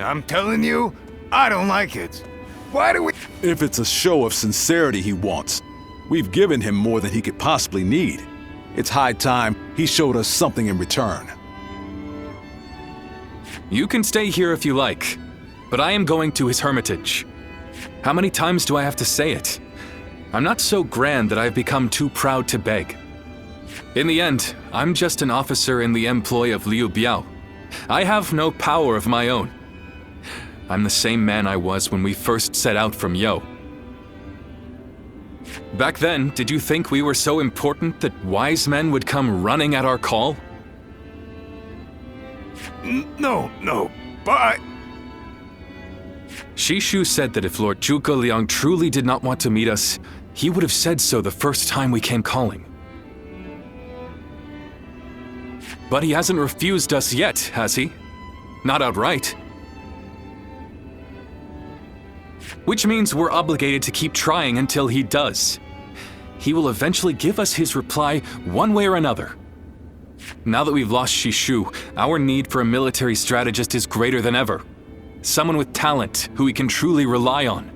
I'm telling you, I don't like it. Why do we... If it's a show of sincerity he wants, we've given him more than he could possibly need. It's high time he showed us something in return. You can stay here if you like, but I am going to his hermitage. How many times do I have to say it? I'm not so grand that I've become too proud to beg. In the end, I'm just an officer in the employ of Liu Biao. I have no power of my own. I'm the same man I was when we first set out from Yo. Back then, did you think we were so important that wise men would come running at our call? No, but... Shishu said that if Lord Zhuge Liang truly did not want to meet us, he would have said so the first time we came calling. But he hasn't refused us yet, has he? Not outright. Which means we're obligated to keep trying until he does. He will eventually give us his reply one way or another. Now that we've lost Shishu, our need for a military strategist is greater than ever. Someone with talent who we can truly rely on.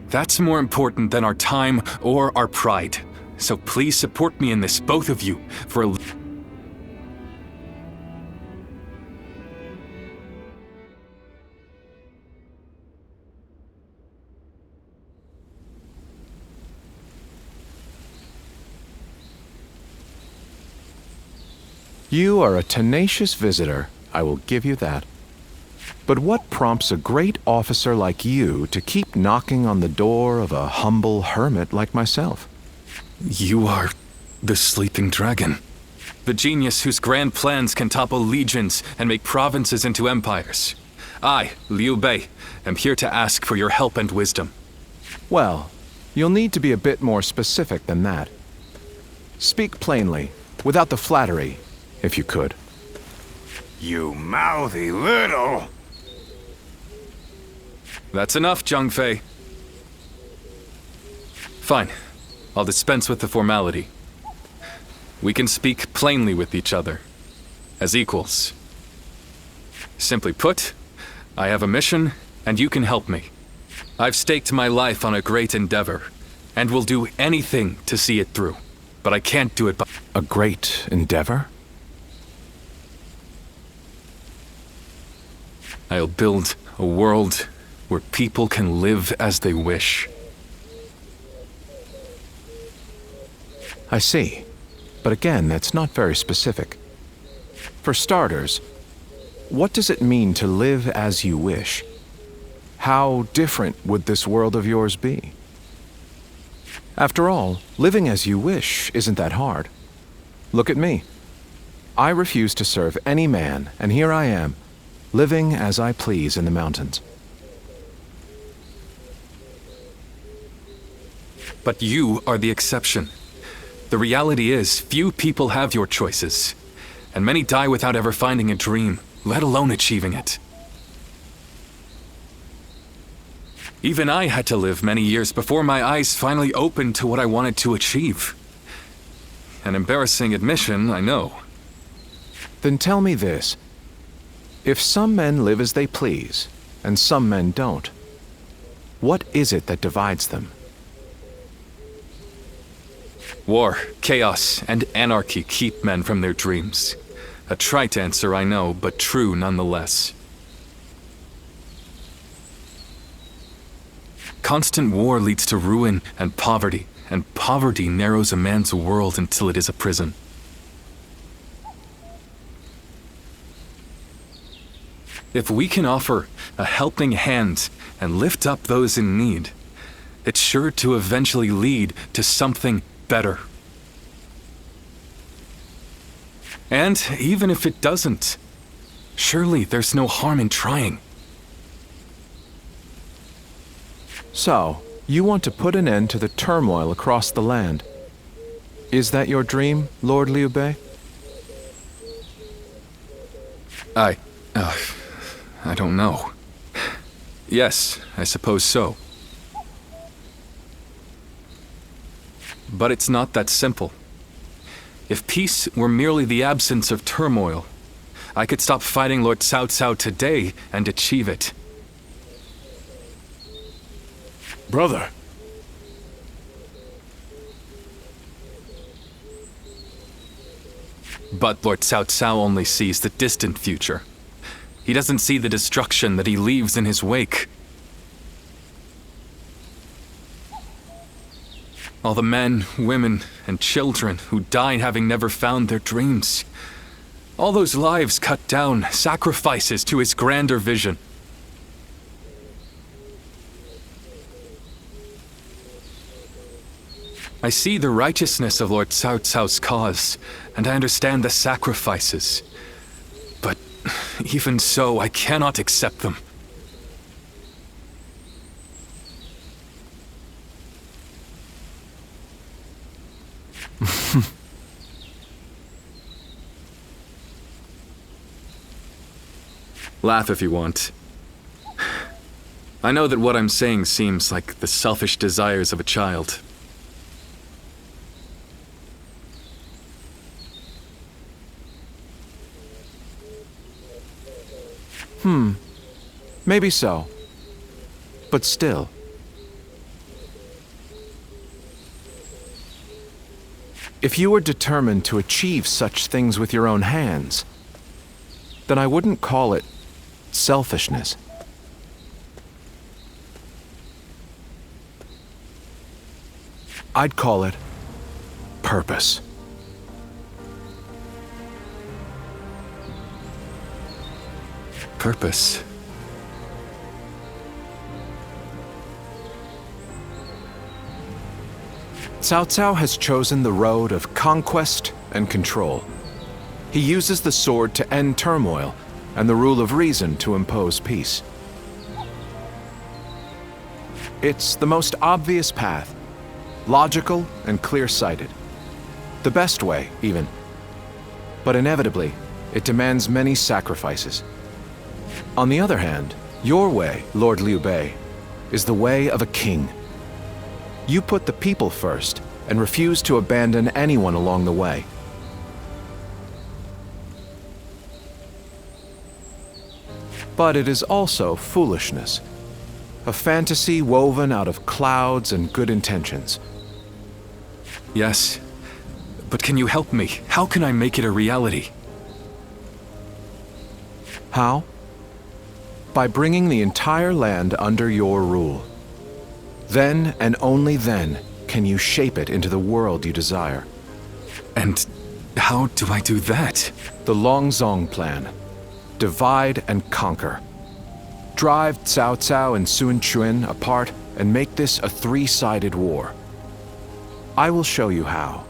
That's more important than our time or our pride. So please support me in this, both of you, for a... You are a tenacious visitor, I will give you that. But what prompts a great officer like you to keep knocking on the door of a humble hermit like myself? You are the sleeping dragon. The genius whose grand plans can topple legions and make provinces into empires. I, Liu Bei, am here to ask for your help and wisdom. Well, you'll need to be a bit more specific than that. Speak plainly, without the flattery, if you could. You mouthy little... That's enough, Zhang Fei. Fine. I'll dispense with the formality. We can speak plainly with each other, as equals. Simply put, I have a mission, and you can help me. I've staked my life on a great endeavor, and will do anything to see it through. But I can't do it by... A great endeavor? I'll build a world where people can live as they wish. I see. But again, that's not very specific. For starters, what does it mean to live as you wish? How different would this world of yours be? After all, living as you wish isn't that hard. Look at me. I refuse to serve any man, and here I am, living as I please in the mountains. But you are the exception. The reality is, few people have your choices, and many die without ever finding a dream, let alone achieving it. Even I had to live many years before my eyes finally opened to what I wanted to achieve. An embarrassing admission, I know. Then tell me this. If some men live as they please, and some men don't, what is it that divides them? War, chaos, and anarchy keep men from their dreams. A trite answer, I know, but true nonetheless. Constant war leads to ruin and poverty narrows a man's world until it is a prison. If we can offer a helping hand and lift up those in need, it's sure to eventually lead to something better. And even if it doesn't, surely there's no harm in trying. So, you want to put an end to the turmoil across the land. Is that your dream, Lord Liu Bei? I don't know. Yes, I suppose so. But it's not that simple. If peace were merely the absence of turmoil, I could stop fighting Lord Cao Cao today and achieve it. Brother. But Lord Cao Cao only sees the distant future. He doesn't see the destruction that he leaves in his wake. All the men, women, and children who died having never found their dreams. All those lives cut down, sacrifices to his grander vision. I see the righteousness of Lord Cao Cao's cause, and I understand the sacrifices. But even so, I cannot accept them. Laugh if you want. I know that what I'm saying seems like the selfish desires of a child. Maybe so. But still. If you were determined to achieve such things with your own hands, then I wouldn't call it selfishness. I'd call it purpose. Purpose. Cao Cao has chosen the road of conquest and control. He uses the sword to end turmoil and the rule of reason to impose peace. It's the most obvious path, logical and clear-sighted. The best way, even. But inevitably, it demands many sacrifices. On the other hand, your way, Lord Liu Bei, is the way of a king. You put the people first and refuse to abandon anyone along the way. But it is also foolishness, a fantasy woven out of clouds and good intentions. Yes, but can you help me? How can I make it a reality? How? By bringing the entire land under your rule. Then and only then can you shape it into the world you desire. And how do I do that? The Longzong plan. Divide and conquer. Drive Cao Cao and Sun Quan apart and make this a three-sided war. I will show you how.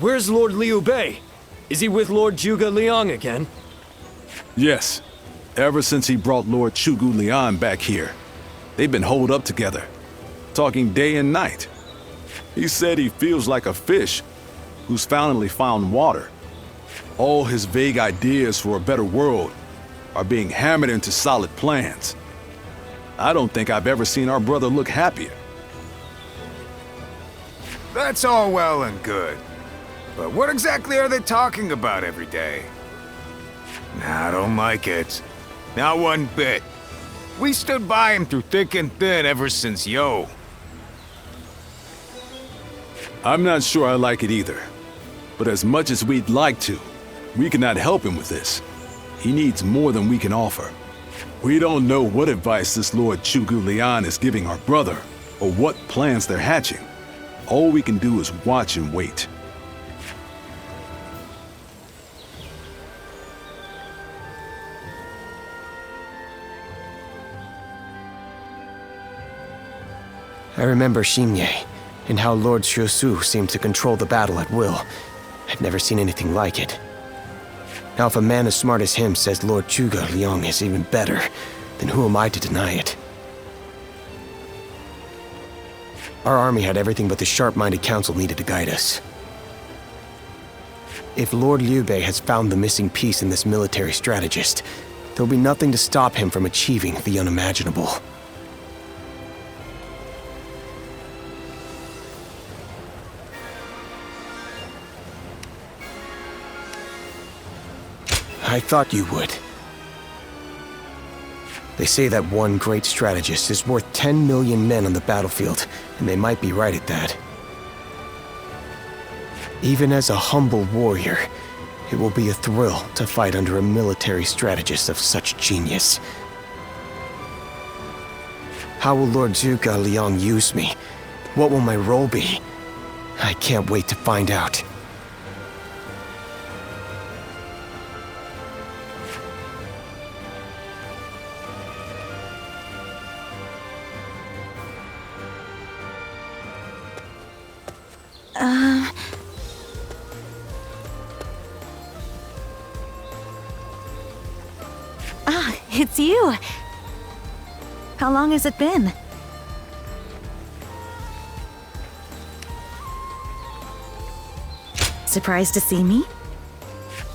Where's Lord Liu Bei? Is he with Lord Zhuge Liang again? Yes. Ever since he brought Lord Zhuge Liang back here. They've been holed up together, talking day and night. He said he feels like a fish who's finally found water. All his vague ideas for a better world are being hammered into solid plans. I don't think I've ever seen our brother look happier. That's all well and good. But what exactly are they talking about every day? Nah, I don't like it. Not one bit. We stood by him through thick and thin ever since Yo. I'm not sure I like it either. But as much as we'd like to, we cannot help him with this. He needs more than we can offer. We don't know what advice this Lord Zhuge Liang is giving our brother, or what plans they're hatching. All we can do is watch and wait. I remember Xinye, and how Lord Shusu seemed to control the battle at will. I've never seen anything like it. Now if a man as smart as him says Lord Zhuge Liang is even better, then who am I to deny it? Our army had everything but the sharp-minded council needed to guide us. If Lord Liu Bei has found the missing piece in this military strategist, there'll be nothing to stop him from achieving the unimaginable. I thought you would. They say that one great strategist is worth 10 million men on the battlefield, and they might be right at that. Even as a humble warrior, it will be a thrill to fight under a military strategist of such genius. How will Lord Zhuge Liang use me? What will my role be? I can't wait to find out. It's you! How long has it been? Surprised to see me?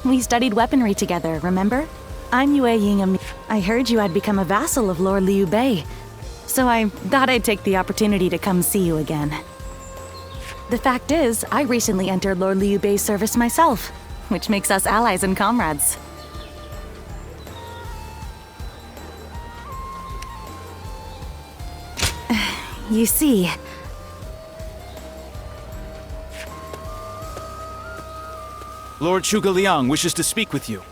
We studied weaponry together, remember? I'm Yue Ying. I heard you had become a vassal of Lord Liu Bei, so I thought I'd take the opportunity to come see you again. The fact is, I recently entered Lord Liu Bei's service myself, which makes us allies and comrades. You see... Lord Zhuge Liang wishes to speak with you.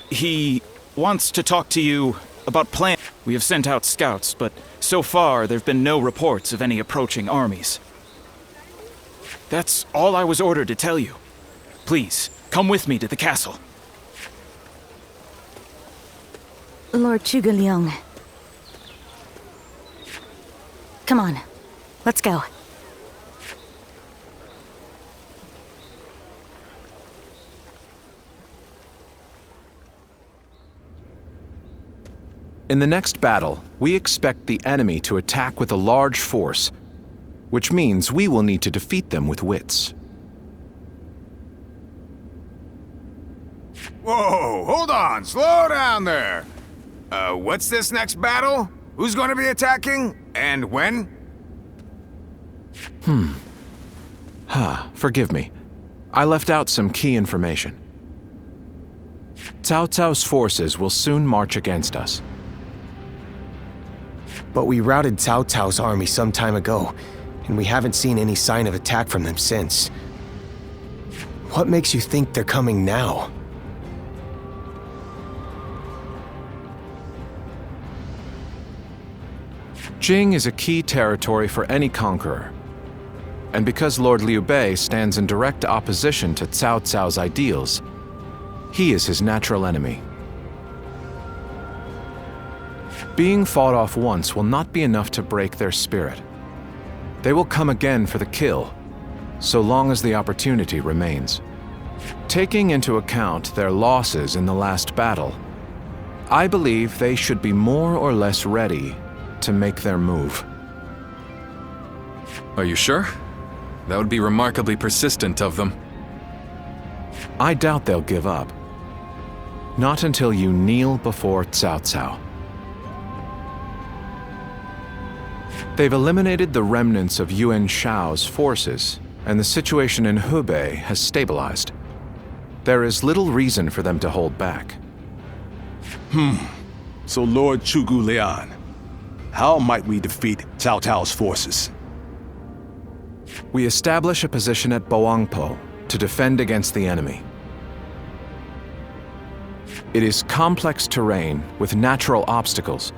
He wants to talk to you about plans. We have sent out scouts, but so far there have been no reports of any approaching armies. That's all I was ordered to tell you. Please, come with me to the castle. Lord Zhuge Liang. Come on, let's go. In the next battle, we expect the enemy to attack with a large force, which means we will need to defeat them with wits. Whoa, hold on, slow down there. What's this next battle? Who's going to be attacking? And when? Forgive me. I left out some key information. Cao Cao's forces will soon march against us. But we routed Cao Cao's army some time ago, and we haven't seen any sign of attack from them since. What makes you think they're coming now? Jing is a key territory for any conqueror. And because Lord Liu Bei stands in direct opposition to Cao Cao's ideals, he is his natural enemy. Being fought off once will not be enough to break their spirit. They will come again for the kill, so long as the opportunity remains. Taking into account their losses in the last battle, I believe they should be more or less ready to make their move. Are you sure? That would be remarkably persistent of them. I doubt they'll give up. Not until you kneel before Cao Cao. They've eliminated the remnants of Yuan Shao's forces, and the situation in Hubei has stabilized. There is little reason for them to hold back. So Lord Zhuge Liang, how might we defeat Cao Cao's forces? We establish a position at Boangpo to defend against the enemy. It is complex terrain with natural obstacles,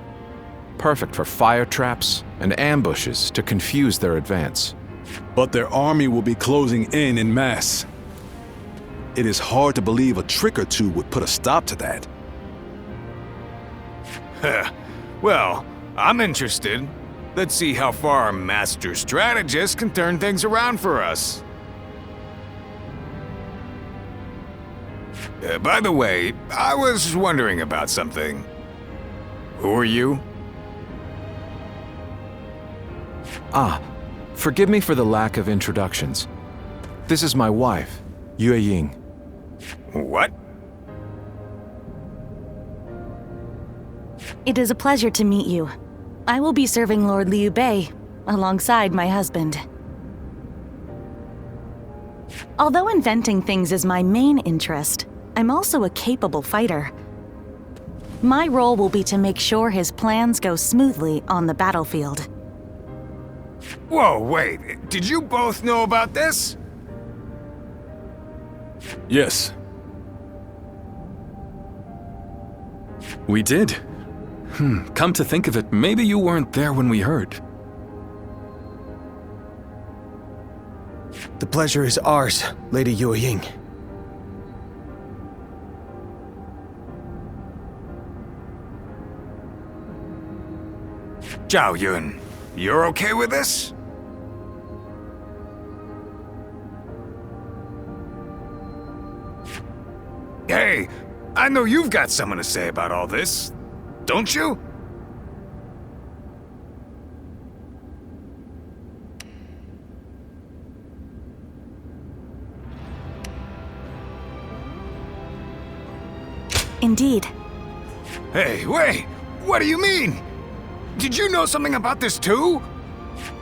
perfect for fire traps and ambushes to confuse their advance. But their army will be closing in mass. It is hard to believe a trick or two would put a stop to that. Well, I'm interested. Let's see how far our master strategist can turn things around for us. By the way, I was wondering about something. Who are you? Forgive me for the lack of introductions. This is my wife, Yue Ying. What? It is a pleasure to meet you. I will be serving Lord Liu Bei alongside my husband. Although inventing things is my main interest, I'm also a capable fighter. My role will be to make sure his plans go smoothly on the battlefield. Whoa, wait. Did you both know about this? Yes. We did. Come to think of it, maybe you weren't there when we heard. The pleasure is ours, Lady Yue Ying. Zhao Yun, you're okay with this? Hey, I know you've got something to say about all this, don't you? Indeed. Hey, wait! What do you mean? Did you know something about this too?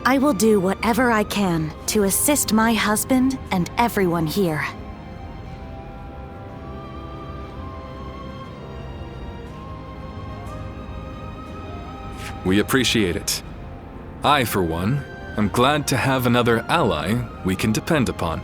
I will do whatever I can to assist my husband and everyone here. We appreciate it. I, for one, am glad to have another ally we can depend upon.